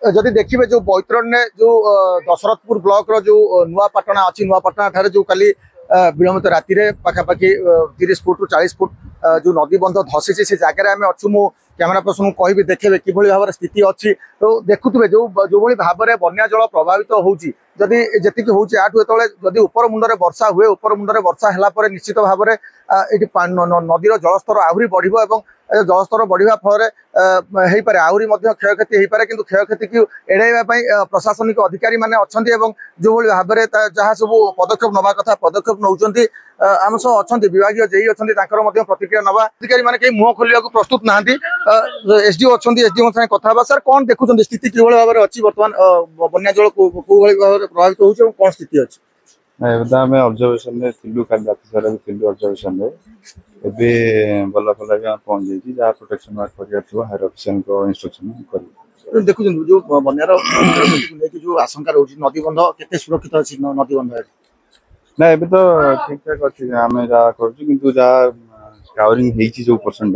जदि देखिए जो बैतरण्य जो दशरथपुर ब्लॉक रो जो नुआपाटना अच्छी नुआपाटना ठारे जो काली विलंबित राति पाखापाखि 30 फुट रु 40 फुट जो नदी बंध धसी से जगह आम अच्छु मु कैमेरा पर्सन को कहि देखे कि भाव में स्थिति अच्छी तो देखुए जो भाव में बन्या जल प्रभावित होजी जदि जी हूँ आठू जदि उपर मुंडे वर्षा हुए उपर मुंडे वर्षा है निश्चित भाव में नदीर जलस्तर आहरी बढ़ जलस्तर बढ़ा फल आहरी क्षयक्षति हो पारे कि क्षयक्षति की एड़ाइवा प्रशासनिक अधिकारी मैंने अच्छा जो भाव में जहाँ सब पदक्षेप नवा कथा पदक्षेप नौकरी आम सब अच्छा विभाग जे अच्छा प्रतिक्रिया नवा अधिकारी मैंने कहीं मुह खोल प्रस्तुत ना एसडीओ अच्छा एसडीओ कथा सर कौन देखुं स्थिति कि भाव में अच्छी बर्तमान बन्या जल कौ भाव में प्रभावित हो कौन स्थिति अच्छी आम ऑब्जर्वेशन में थिलु काली रात सारा भी थिलु ऑब्जर्वेशन में एबे बल्ला फल्ला भी पहुंच जाइए जहाँ प्रोटेक्शन वर्क कर हायर ऑफिसर को इंस्ट्रक्शन कर देखुं जो बन्यार जो आशंका रोज नदी बंध के सुरक्षित अच्छी नदी बंध ना एबे तो ठीक ठाक अच्छी आम जहाँ कर जहाँ कावरिंग जो पर्सन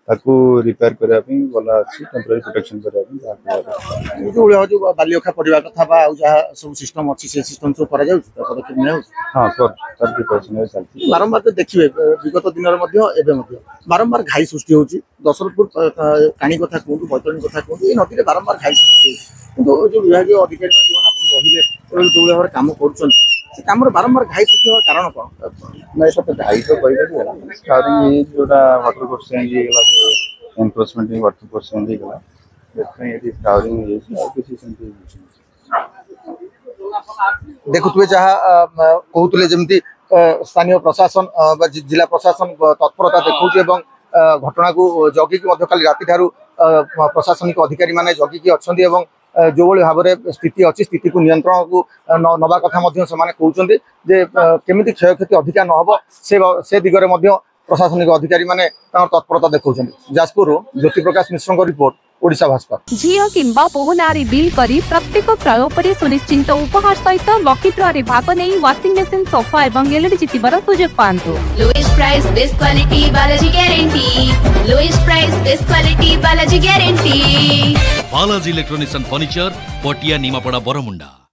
ताकू रिपेयर करने गला टेम्पररी प्रोटेक्शन करने जो बालिखा पड़ा कथा जहाँ सब सिस्टम अच्छी से सिस्टम सब पदक्षेप निया हाँ सर प्रिपरेशन चलती बारंबार तो देखिए विगत दिन में बारंबार घाई सृष्टि होची दशरथपुर काणी कथा कहूँ बैतरणी कथा कहूँ ये नदी में बारंबार घाई सृष्टि हो जो विभाग अधिकारी जो भाव में कम कर कम बारंबार घाई सृष्टि होगा कारण कौन ना सब घाई तो कही जोटा water course encroachment water course देखुए जहाँ कहते जमी स्थानीय प्रशासन जिला प्रशासन तत्परता देखा घटना को जगिकी काली राति ठारू प्रशासनिक अधिकारी माने जगिकी अच्छा जो भाव में स्थिति अच्छी स्थिति को नियंत्रण को नवा कथा कहते केमी क्षयक्षति अधिका नहब से दिगरे प्रशासनिक अधिकारी माने तत्परता देखा जाजपुर ज्योति प्रकाश मिश्र रिपोर्ट ओडिशा भास्कर झील किंबा पोहनारी बिल करी प्रत्येक क्रय पर सुनिश्चित उपहार सहित लकी ड्र भाग नहीं वाशिंग मशीन सोफा एवं एलईडी जितबार सुजोग पांतु lowest price best quality Balaji guarantee lowest price best quality Balaji guarantee Balaji electronics and furniture Patia Nimapara Bermuda.